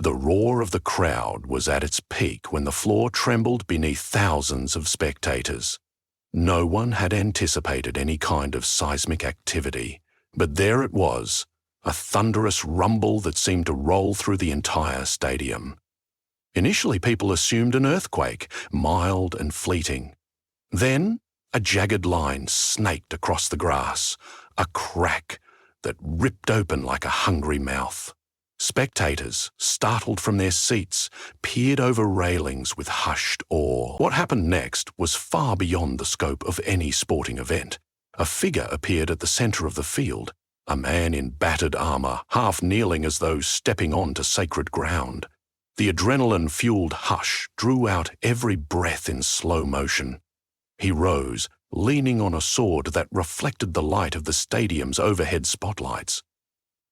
The roar of the crowd was at its peak when the floor trembled beneath thousands of spectators. No one had anticipated any kind of seismic activity, but there it was, a thunderous rumble that seemed to roll through the entire stadium. Initially, people assumed an earthquake, mild and fleeting. Then, a jagged line snaked across the grass, a crack that ripped open like a hungry mouth. Spectators, startled from their seats, peered over railings with hushed awe. What happened next was far beyond the scope of any sporting event. A figure appeared at the center of the field, a man in battered armor, half kneeling as though stepping onto sacred ground. The adrenaline-fueled hush drew out every breath in slow motion. He rose, leaning on a sword that reflected the light of the stadium's overhead spotlights.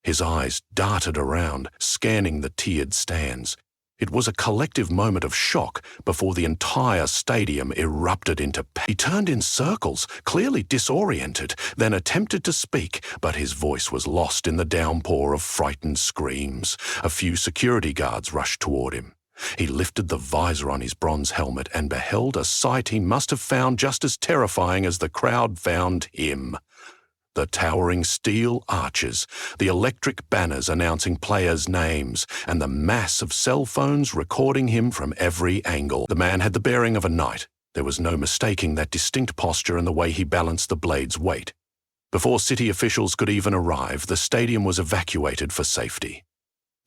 His eyes darted around, scanning the tiered stands. It was a collective moment of shock before the entire stadium erupted into panic. He turned in circles, clearly disoriented, then attempted to speak, but his voice was lost in the downpour of frightened screams. A few security guards rushed toward him. He lifted the visor on his bronze helmet and beheld a sight he must have found just as terrifying as the crowd found him. The towering steel arches, the electric banners announcing players' names, and the mass of cell phones recording him from every angle. The man had the bearing of a knight. There was no mistaking that distinct posture and the way he balanced the blade's weight. Before city officials could even arrive, the stadium was evacuated for safety.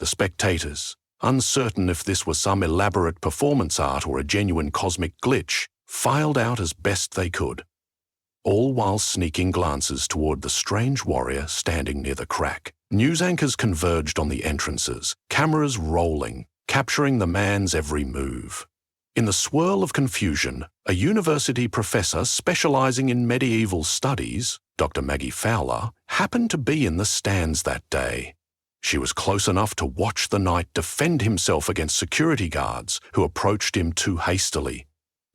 The spectators, uncertain if this was some elaborate performance art or a genuine cosmic glitch, filed out as best they could, all while sneaking glances toward the strange warrior standing near the crack. News anchors converged on the entrances, cameras rolling, capturing the man's every move. In the swirl of confusion, a university professor specializing in medieval studies, Dr. Maggie Fowler, happened to be in the stands that day. She was close enough to watch the knight defend himself against security guards who approached him too hastily.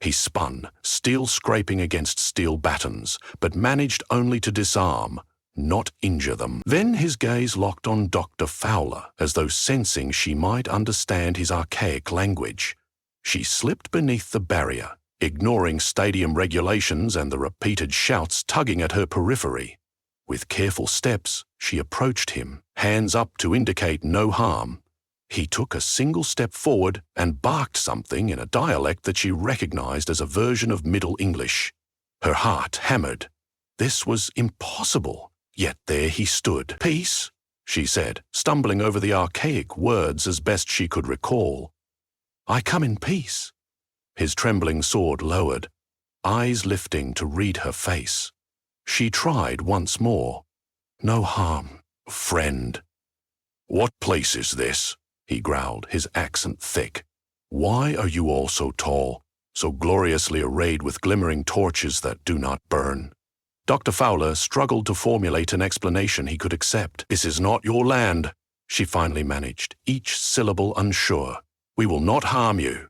He spun, steel scraping against steel battens, but managed only to disarm, not injure them. Then his gaze locked on Dr. Fowler, as though sensing she might understand his archaic language. She slipped beneath the barrier, ignoring stadium regulations and the repeated shouts tugging at her periphery. With careful steps, she approached him, hands up to indicate no harm. He took a single step forward and barked something in a dialect that she recognized as a version of Middle English. Her heart hammered. This was impossible, yet there he stood. "Peace," she said, stumbling over the archaic words as best she could recall. "I come in peace." His trembling sword lowered, eyes lifting to read her face. She tried once more. "No harm, friend." "What place is this?" he growled, his accent thick. "Why are you all so tall, so gloriously arrayed with glimmering torches that do not burn?" Dr. Fowler struggled to formulate an explanation he could accept. "This is not your land," she finally managed, each syllable unsure. "We will not harm you."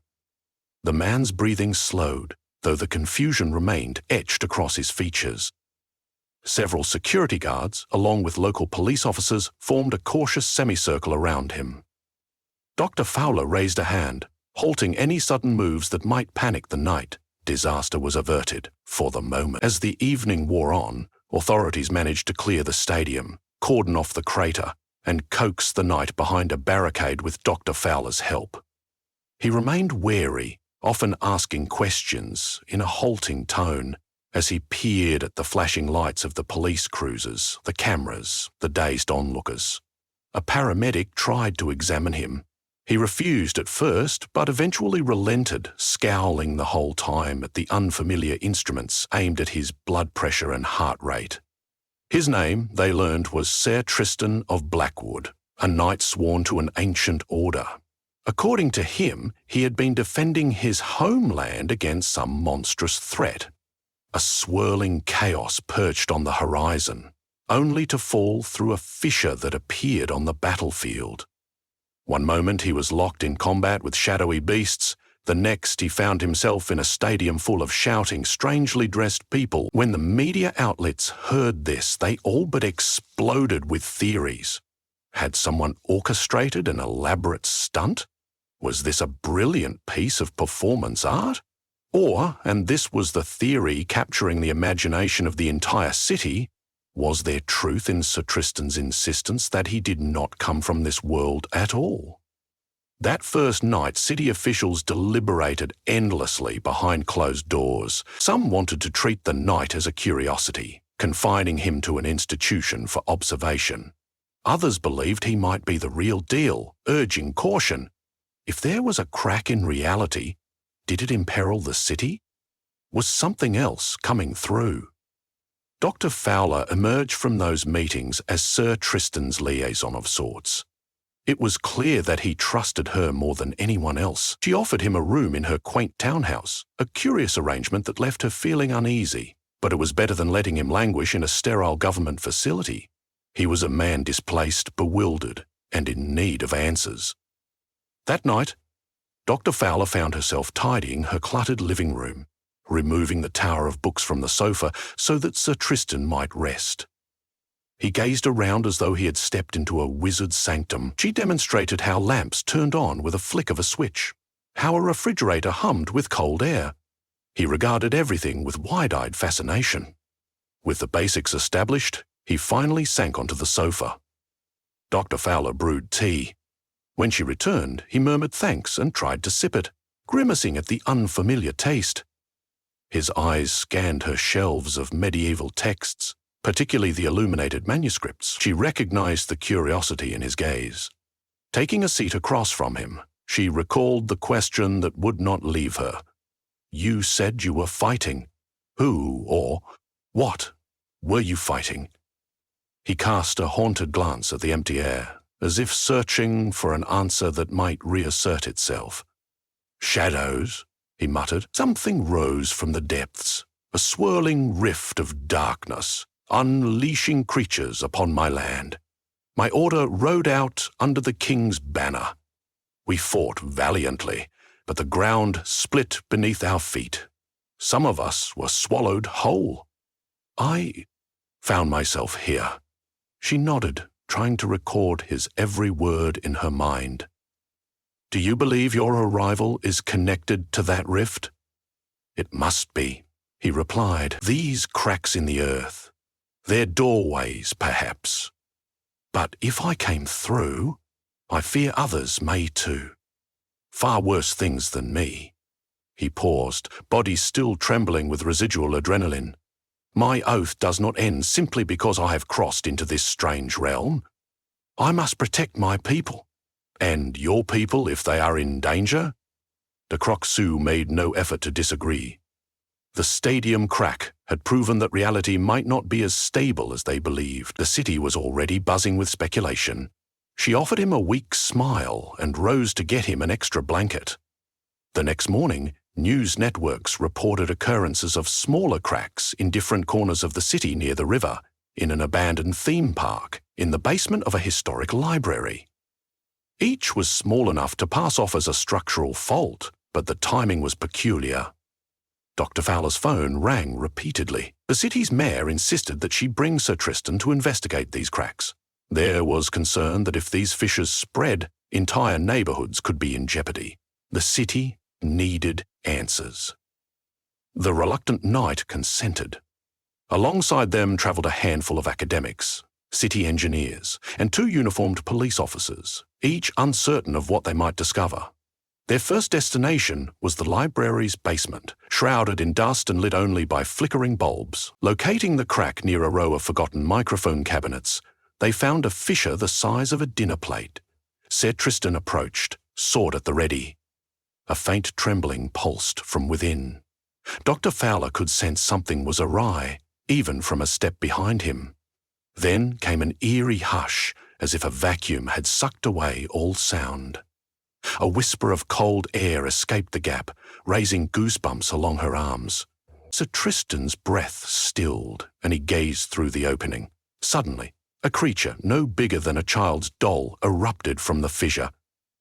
The man's breathing slowed, though the confusion remained etched across his features. Several security guards, along with local police officers, formed a cautious semicircle around him. Dr. Fowler raised a hand, halting any sudden moves that might panic the knight. Disaster was averted, for the moment. As the evening wore on, authorities managed to clear the stadium, cordon off the crater, and coax the knight behind a barricade with Dr. Fowler's help. He remained wary, often asking questions in a halting tone, as he peered at the flashing lights of the police cruisers, the cameras, the dazed onlookers. A paramedic tried to examine him. He refused at first, but eventually relented, scowling the whole time at the unfamiliar instruments aimed at his blood pressure and heart rate. His name, they learned, was Sir Tristan of Blackwood, a knight sworn to an ancient order. According to him, he had been defending his homeland against some monstrous threat. A swirling chaos perched on the horizon, only to fall through a fissure that appeared on the battlefield. One moment he was locked in combat with shadowy beasts, the next he found himself in a stadium full of shouting, strangely dressed people. When the media outlets heard this, they all but exploded with theories. Had someone orchestrated an elaborate stunt? Was this a brilliant piece of performance art? Or, and this was the theory capturing the imagination of the entire city, was there truth in Sir Tristan's insistence that he did not come from this world at all? That first night, city officials deliberated endlessly behind closed doors. Some wanted to treat the knight as a curiosity, confining him to an institution for observation. Others believed he might be the real deal, urging caution. If there was a crack in reality, did it imperil the city? Was something else coming through? Dr. Fowler emerged from those meetings as Sir Tristan's liaison of sorts. It was clear that he trusted her more than anyone else. She offered him a room in her quaint townhouse, a curious arrangement that left her feeling uneasy, but it was better than letting him languish in a sterile government facility. He was a man displaced, bewildered, and in need of answers. That night, Dr. Fowler found herself tidying her cluttered living room, removing the tower of books from the sofa so that Sir Tristan might rest. He gazed around as though he had stepped into a wizard's sanctum. She demonstrated how lamps turned on with a flick of a switch, how a refrigerator hummed with cold air. He regarded everything with wide-eyed fascination. With the basics established, he finally sank onto the sofa. Dr. Fowler brewed tea. When she returned, he murmured thanks and tried to sip it, grimacing at the unfamiliar taste. His eyes scanned her shelves of medieval texts, particularly the illuminated manuscripts. She recognized the curiosity in his gaze. Taking a seat across from him, she recalled the question that would not leave her. You said you were fighting. Who or what were you fighting? He cast a haunted glance at the empty air, as if searching for an answer that might reassert itself. Shadows, he muttered. Something rose from the depths, a swirling rift of darkness, unleashing creatures upon my land. My order rode out under the king's banner. We fought valiantly, but the ground split beneath our feet. Some of us were swallowed whole. I found myself here. She nodded, trying to record his every word in her mind. Do you believe your arrival is connected to that rift? It must be, he replied. These cracks in the earth. They're doorways, perhaps. But if I came through, I fear others may too. Far worse things than me. He paused, body still trembling with residual adrenaline. My oath does not end simply because I have crossed into this strange realm. I must protect my people. And your people if they are in danger? De Croixou made no effort to disagree. The stadium crack had proven that reality might not be as stable as they believed. The city was already buzzing with speculation. She offered him a weak smile and rose to get him an extra blanket. The next morning, news networks reported occurrences of smaller cracks in different corners of the city near the river, in an abandoned theme park, in the basement of a historic library. Each was small enough to pass off as a structural fault, but the timing was peculiar. Dr. Fowler's phone rang repeatedly. The city's mayor insisted that she bring Sir Tristan to investigate these cracks. There was concern that if these fissures spread, entire neighborhoods could be in jeopardy. The city needed answers. The reluctant knight consented. Alongside them traveled a handful of academics, city engineers, and 2 uniformed police officers, each uncertain of what they might discover. Their first destination was the library's basement, shrouded in dust and lit only by flickering bulbs. Locating the crack near a row of forgotten microphone cabinets, they found a fissure the size of a dinner plate. Sir Tristan approached, sword at the ready. A faint trembling pulsed from within. Dr. Fowler could sense something was awry, even from a step behind him. Then came an eerie hush, as if a vacuum had sucked away all sound. A whisper of cold air escaped the gap, raising goosebumps along her arms. Sir Tristan's breath stilled, and he gazed through the opening. Suddenly, a creature no bigger than a child's doll erupted from the fissure.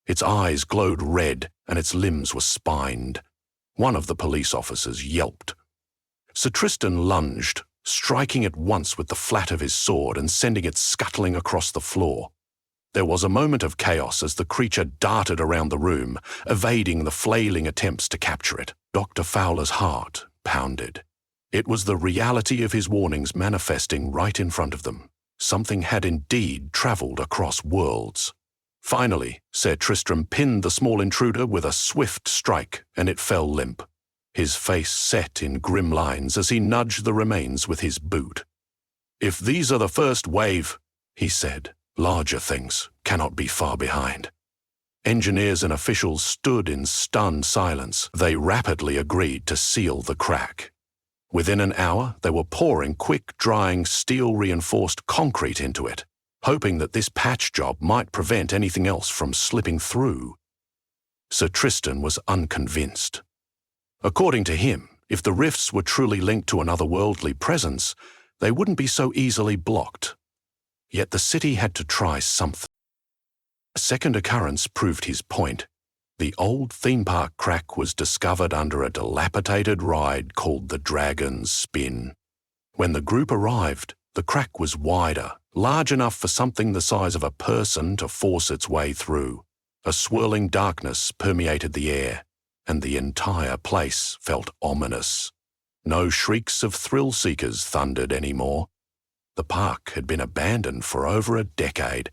Its eyes glowed red, and its limbs were spined. One of the police officers yelped. Sir Tristan lunged, striking it once with the flat of his sword and sending it scuttling across the floor. There was a moment of chaos as the creature darted around the room, evading the flailing attempts to capture it. Dr. Fowler's heart pounded. It was the reality of his warnings manifesting right in front of them. Something had indeed travelled across worlds. Finally, Sir Tristram pinned the small intruder with a swift strike, and it fell limp. His face set in grim lines as he nudged the remains with his boot. "If these are the first wave," he said, "larger things cannot be far behind." Engineers and officials stood in stunned silence. They rapidly agreed to seal the crack. Within an hour, they were pouring quick-drying, steel-reinforced concrete into it, hoping that this patch job might prevent anything else from slipping through. Sir Tristan was unconvinced. According to him, if the rifts were truly linked to an otherworldly presence, they wouldn't be so easily blocked. Yet the city had to try something. A second occurrence proved his point. The old theme park crack was discovered under a dilapidated ride called the Dragon's Spin. When the group arrived, the crack was wider, large enough for something the size of a person to force its way through. A swirling darkness permeated the air, and the entire place felt ominous. No shrieks of thrill-seekers thundered anymore. The park had been abandoned for over a decade,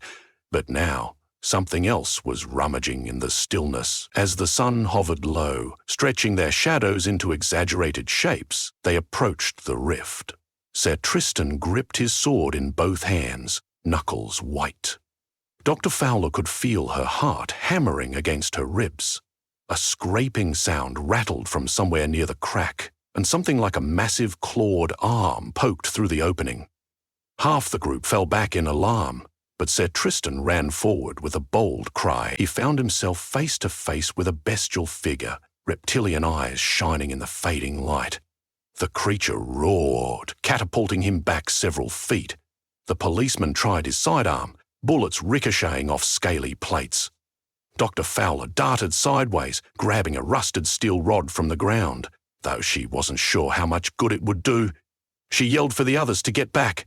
but now something else was rummaging in the stillness. As the sun hovered low, stretching their shadows into exaggerated shapes, they approached the rift. Sir Tristan gripped his sword in both hands, knuckles white. Dr. Fowler could feel her heart hammering against her ribs. A scraping sound rattled from somewhere near the crack, and something like a massive clawed arm poked through the opening. Half the group fell back in alarm, but Sir Tristan ran forward with a bold cry. He found himself face to face with a bestial figure, reptilian eyes shining in the fading light. The creature roared, catapulting him back several feet. The policeman tried his sidearm, bullets ricocheting off scaly plates. Dr. Fowler darted sideways, grabbing a rusted steel rod from the ground, though she wasn't sure how much good it would do. She yelled for the others to get back.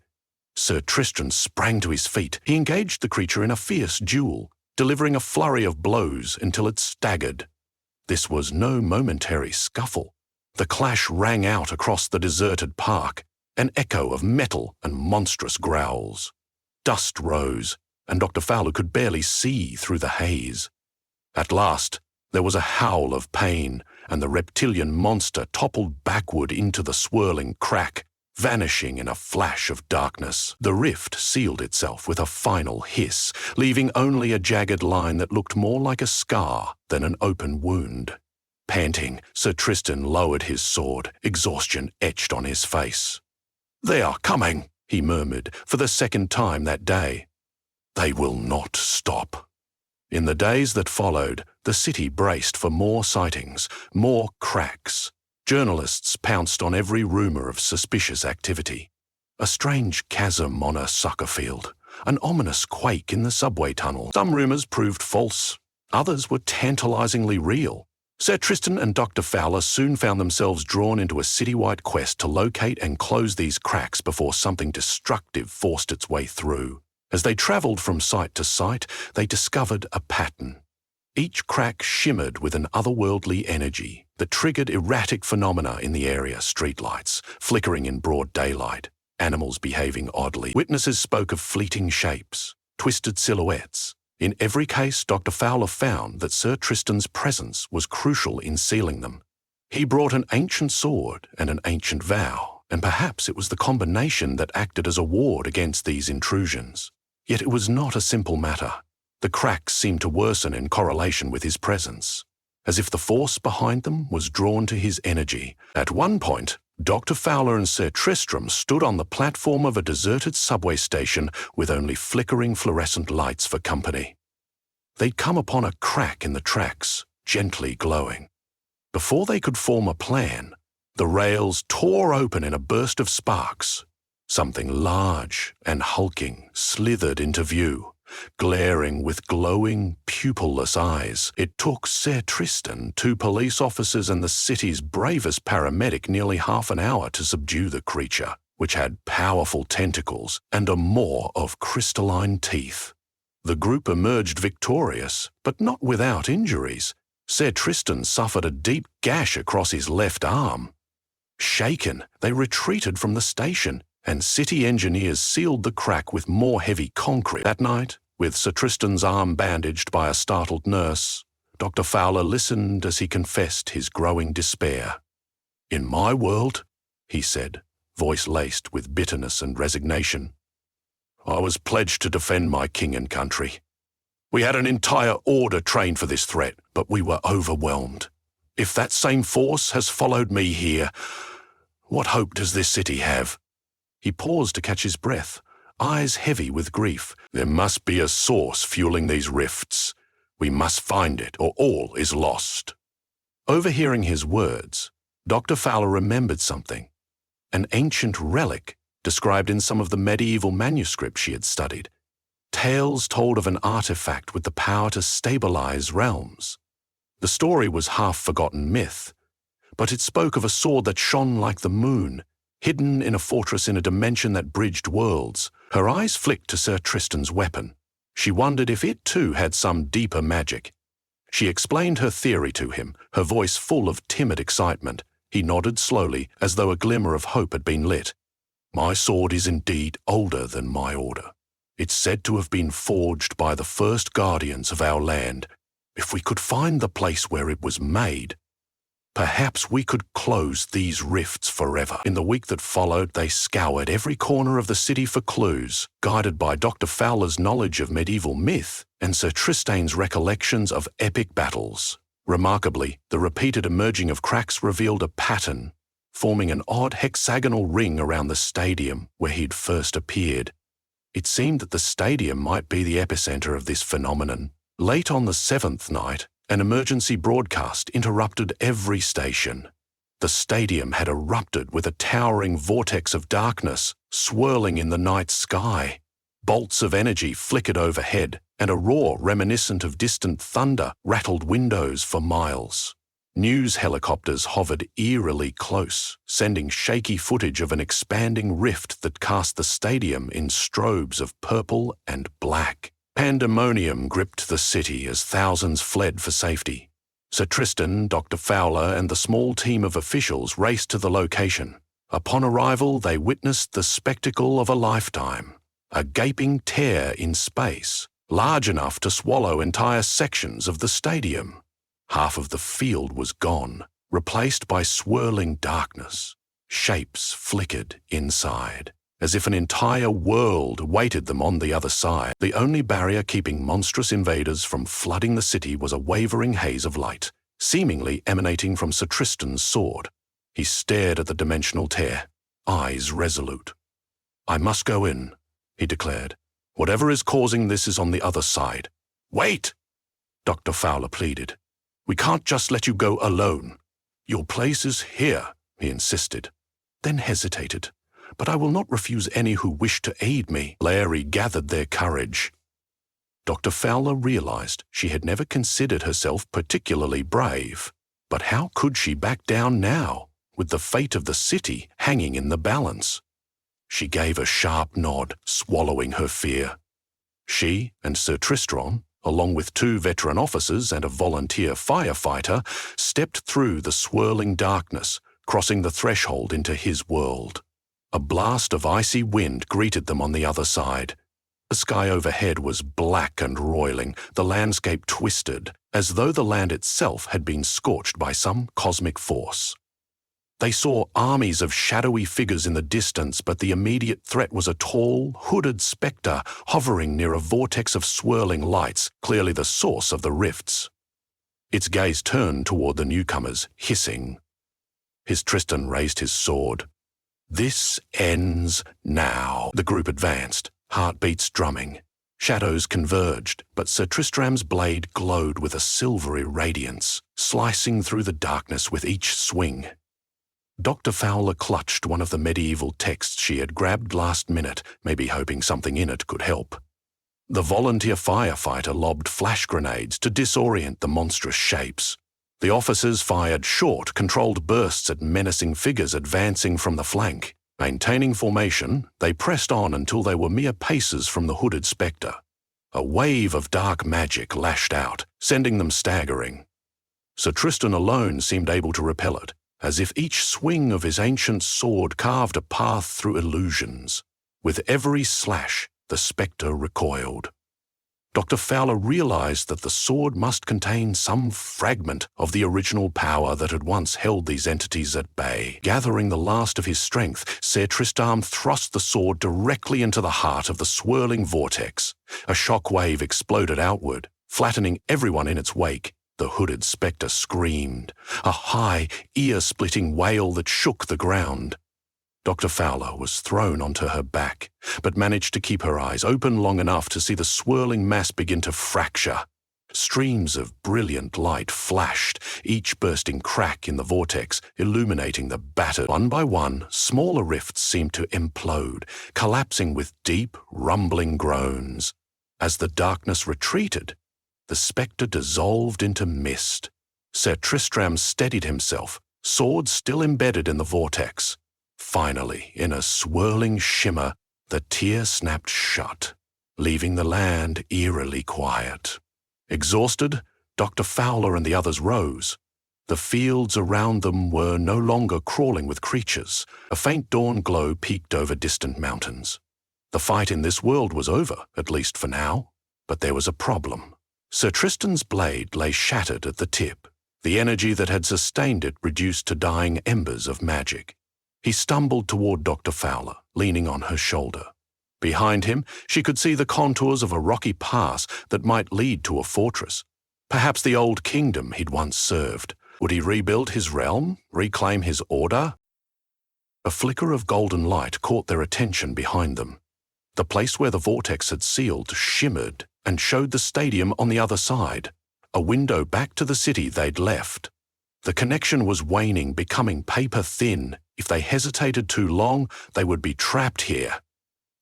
Sir Tristram sprang to his feet. He engaged the creature in a fierce duel, delivering a flurry of blows until it staggered. This was no momentary scuffle. The clash rang out across the deserted park, an echo of metal and monstrous growls. Dust rose, and Dr. Fowler could barely see through the haze. At last, there was a howl of pain, and the reptilian monster toppled backward into the swirling crack, vanishing in a flash of darkness. The rift sealed itself with a final hiss, leaving only a jagged line that looked more like a scar than an open wound. Panting, Sir Tristan lowered his sword, exhaustion etched on his face. "They are coming," he murmured, for the second time that day. "They will not stop." In the days that followed, the city braced for more sightings, more cracks. Journalists pounced on every rumour of suspicious activity. A strange chasm on a soccer field, an ominous quake in the subway tunnel. Some rumours proved false, others were tantalisingly real. Sir Tristan and Dr. Fowler soon found themselves drawn into a citywide quest to locate and close these cracks before something destructive forced its way through. As they travelled from site to site, they discovered a pattern. Each crack shimmered with an otherworldly energy that triggered erratic phenomena in the area: streetlights flickering in broad daylight, animals behaving oddly. Witnesses spoke of fleeting shapes, twisted silhouettes. In every case, Dr. Fowler found that Sir Tristan's presence was crucial in sealing them. He brought an ancient sword and an ancient vow, and perhaps it was the combination that acted as a ward against these intrusions. Yet it was not a simple matter. The cracks seemed to worsen in correlation with his presence, as if the force behind them was drawn to his energy. At one point, Dr. Fowler and Sir Tristram stood on the platform of a deserted subway station with only flickering fluorescent lights for company. They'd come upon a crack in the tracks, gently glowing. Before they could form a plan, the rails tore open in a burst of sparks. Something large and hulking slithered into view, glaring with glowing, pupilless eyes. It took Sir Tristan, 2 police officers and the city's bravest paramedic nearly half an hour to subdue the creature, which had powerful tentacles and a maw of crystalline teeth. The group emerged victorious, but not without injuries. Sir Tristan suffered a deep gash across his left arm. Shaken, they retreated from the station, and city engineers sealed the crack with more heavy concrete. That night, with Sir Tristan's arm bandaged by a startled nurse, Dr. Fowler listened as he confessed his growing despair. "In my world," he said, voice laced with bitterness and resignation, "I was pledged to defend my king and country. We had an entire order trained for this threat, but we were overwhelmed. If that same force has followed me here, what hope does this city have?" He paused to catch his breath, eyes heavy with grief. "There must be a source fueling these rifts. We must find it, or all is lost." Overhearing his words, Dr. Fowler remembered something. An ancient relic described in some of the medieval manuscripts she had studied. Tales told of an artifact with the power to stabilize realms. The story was half-forgotten myth, but it spoke of a sword that shone like the moon, hidden in a fortress in a dimension that bridged worlds. Her eyes flicked to Sir Tristan's weapon. She wondered if it too had some deeper magic. She explained her theory to him, her voice full of timid excitement. He nodded slowly, as though a glimmer of hope had been lit. "My sword is indeed older than my order. It's said to have been forged by the first guardians of our land. If we could find the place where it was made, perhaps we could close these rifts forever." In the week that followed, they scoured every corner of the city for clues, guided by Dr. Fowler's knowledge of medieval myth and Sir Tristan's recollections of epic battles. Remarkably, the repeated emerging of cracks revealed a pattern, forming an odd hexagonal ring around the stadium where he'd first appeared. It seemed that the stadium might be the epicenter of this phenomenon. Late on the 7th night, an emergency broadcast interrupted every station. The stadium had erupted with a towering vortex of darkness swirling in the night sky. Bolts of energy flickered overhead, and a roar reminiscent of distant thunder rattled windows for miles. News helicopters hovered eerily close, sending shaky footage of an expanding rift that cast the stadium in strobes of purple and black. Pandemonium gripped the city as thousands fled for safety. Sir Tristan, Dr. Fowler, and the small team of officials raced to the location. Upon arrival, they witnessed the spectacle of a lifetime. A gaping tear in space, large enough to swallow entire sections of the stadium. Half of the field was gone, replaced by swirling darkness. Shapes flickered inside, as if an entire world waited them on the other side. The only barrier keeping monstrous invaders from flooding the city was a wavering haze of light, seemingly emanating from Sir Tristan's sword. He stared at the dimensional tear, eyes resolute. "I must go in," he declared. "Whatever is causing this is on the other side." "Wait!" Dr. Fowler pleaded. "We can't just let you go alone." "Your place is here," he insisted, then hesitated. "But I will not refuse any who wish to aid me." Larry gathered their courage. Dr. Fowler realized she had never considered herself particularly brave. But how could she back down now, with the fate of the city hanging in the balance? She gave a sharp nod, swallowing her fear. She and Sir Tristram, along with 2 veteran officers and a volunteer firefighter, stepped through the swirling darkness, crossing the threshold into his world. A blast of icy wind greeted them on the other side. The sky overhead was black and roiling, the landscape twisted, as though the land itself had been scorched by some cosmic force. They saw armies of shadowy figures in the distance, but the immediate threat was a tall, hooded spectre hovering near a vortex of swirling lights, clearly the source of the rifts. Its gaze turned toward the newcomers, hissing. His Tristan raised his sword. "This ends now." The group advanced, heartbeats drumming. Shadows converged, but Sir Tristram's blade glowed with a silvery radiance, slicing through the darkness with each swing. Dr. Fowler clutched one of the medieval texts she had grabbed last minute, maybe hoping something in it could help. The volunteer firefighter lobbed flash grenades to disorient the monstrous shapes. The officers fired short, controlled bursts at menacing figures advancing from the flank. Maintaining formation, they pressed on until they were mere paces from the hooded spectre. A wave of dark magic lashed out, sending them staggering. Sir Tristan alone seemed able to repel it, as if each swing of his ancient sword carved a path through illusions. With every slash, the spectre recoiled. Dr. Fowler realized that the sword must contain some fragment of the original power that had once held these entities at bay. Gathering the last of his strength, Sir Tristram thrust the sword directly into the heart of the swirling vortex. A shock wave exploded outward, flattening everyone in its wake. The hooded spectre screamed, a high, ear-splitting wail that shook the ground. Dr. Fowler was thrown onto her back, but managed to keep her eyes open long enough to see the swirling mass begin to fracture. Streams of brilliant light flashed, each bursting crack in the vortex, illuminating the battered. One by one, smaller rifts seemed to implode, collapsing with deep, rumbling groans. As the darkness retreated, the spectre dissolved into mist. Sir Tristram steadied himself, sword still embedded in the vortex. Finally, in a swirling shimmer, the tear snapped shut, leaving the land eerily quiet. Exhausted, Dr. Fowler and the others rose. The fields around them were no longer crawling with creatures. A faint dawn glow peeked over distant mountains. The fight in this world was over, at least for now. But there was a problem. Sir Tristan's blade lay shattered at the tip. The energy that had sustained it reduced to dying embers of magic. He stumbled toward Dr. Fowler, leaning on her shoulder. Behind him, she could see the contours of a rocky pass that might lead to a fortress. Perhaps the old kingdom he'd once served. Would he rebuild his realm, reclaim his order? A flicker of golden light caught their attention behind them. The place where the vortex had sealed shimmered and showed the stadium on the other side, a window back to the city they'd left. The connection was waning, becoming paper-thin. If they hesitated too long, they would be trapped here.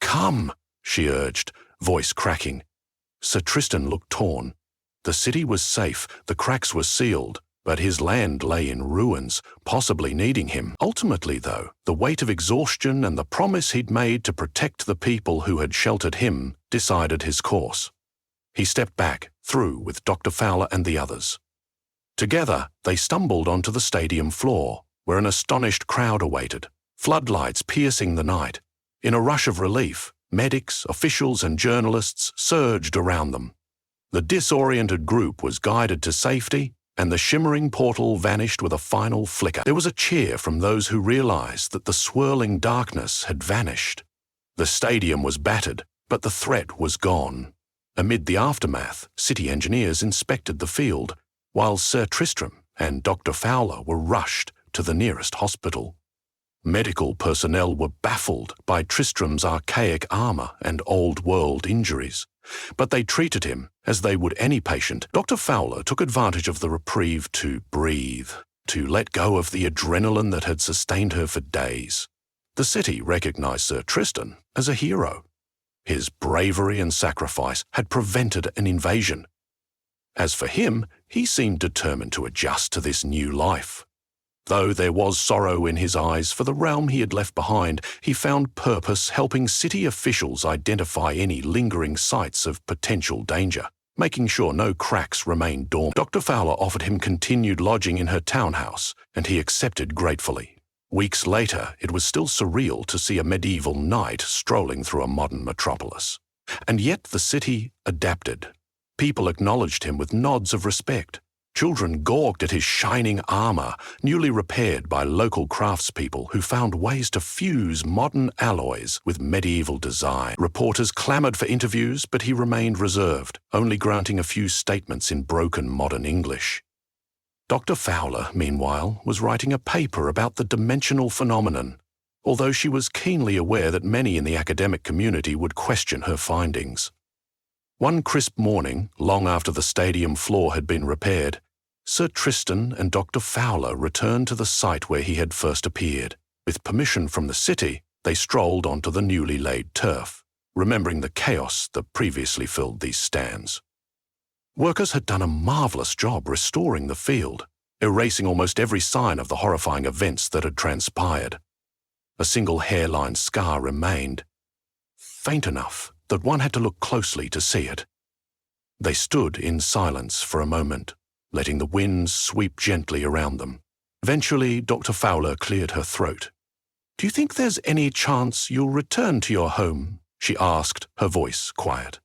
"Come," she urged, voice cracking. Sir Tristan looked torn. The city was safe, the cracks were sealed, but his land lay in ruins, possibly needing him. Ultimately, though, the weight of exhaustion and the promise he'd made to protect the people who had sheltered him decided his course. He stepped back, through with Dr. Fowler and the others. Together, they stumbled onto the stadium floor, where an astonished crowd awaited, floodlights piercing the night. In a rush of relief, medics, officials, and journalists surged around them. The disoriented group was guided to safety, and the shimmering portal vanished with a final flicker. There was a cheer from those who realized that the swirling darkness had vanished. The stadium was battered, but the threat was gone. Amid the aftermath, city engineers inspected the field, while Sir Tristram and Dr. Fowler were rushed to the nearest hospital. Medical personnel were baffled by Tristram's archaic armor and old-world injuries, but they treated him as they would any patient. Dr. Fowler took advantage of the reprieve to breathe, to let go of the adrenaline that had sustained her for days. The city recognized Sir Tristan as a hero. His bravery and sacrifice had prevented an invasion. As for him, he seemed determined to adjust to this new life. Though there was sorrow in his eyes for the realm he had left behind, he found purpose helping city officials identify any lingering sites of potential danger, making sure no cracks remained dormant. Dr. Fowler offered him continued lodging in her townhouse, and he accepted gratefully. Weeks later, it was still surreal to see a medieval knight strolling through a modern metropolis. And yet the city adapted. People acknowledged him with nods of respect. Children gawked at his shining armor, newly repaired by local craftspeople who found ways to fuse modern alloys with medieval design. Reporters clamored for interviews, but he remained reserved, only granting a few statements in broken modern English. Dr. Fowler, meanwhile, was writing a paper about the dimensional phenomenon, although she was keenly aware that many in the academic community would question her findings. One crisp morning, long after the stadium floor had been repaired, Sir Tristan and Dr. Fowler returned to the site where he had first appeared. With permission from the city, they strolled onto the newly laid turf, remembering the chaos that previously filled these stands. Workers had done a marvelous job restoring the field, erasing almost every sign of the horrifying events that had transpired. A single hairline scar remained, faint enough that one had to look closely to see it. They stood in silence for a moment, letting the winds sweep gently around them. Eventually, Dr. Fowler cleared her throat. "Do you think there's any chance you'll return to your home?" she asked, her voice quiet.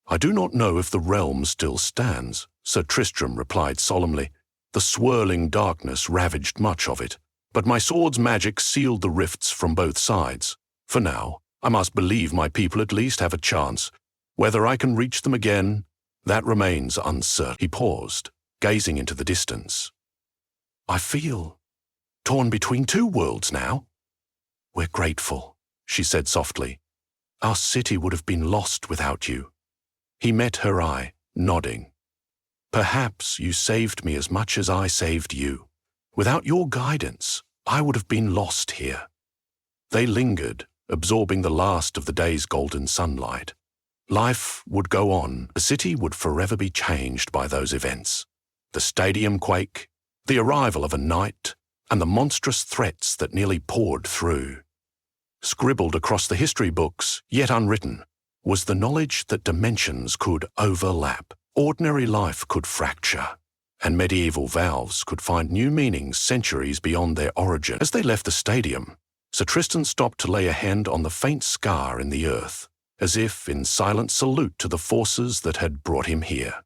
"I do not know if the realm still stands," Sir Tristram replied solemnly. "The swirling darkness ravaged much of it, but my sword's magic sealed the rifts from both sides. For now, I must believe my people at least have a chance. Whether I can reach them again, that remains uncertain." He paused, gazing into the distance. "I feel torn between two worlds now." "We're grateful," she said softly. "Our city would have been lost without you." He met her eye, nodding. "Perhaps you saved me as much as I saved you. Without your guidance, I would have been lost here." They lingered, absorbing the last of the day's golden sunlight. Life would go on. The city would forever be changed by those events. The stadium quake, the arrival of a knight, and the monstrous threats that nearly poured through. Scribbled across the history books, yet unwritten, was the knowledge that dimensions could overlap, ordinary life could fracture, and medieval vows could find new meanings centuries beyond their origin. As they left the stadium, Sir Tristan stopped to lay a hand on the faint scar in the earth, as if in silent salute to the forces that had brought him here.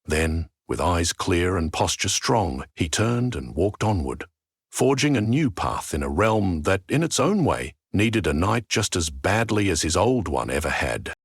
Then, with eyes clear and posture strong, he turned and walked onward, forging a new path in a realm that, in its own way, needed a knight just as badly as his old one ever had.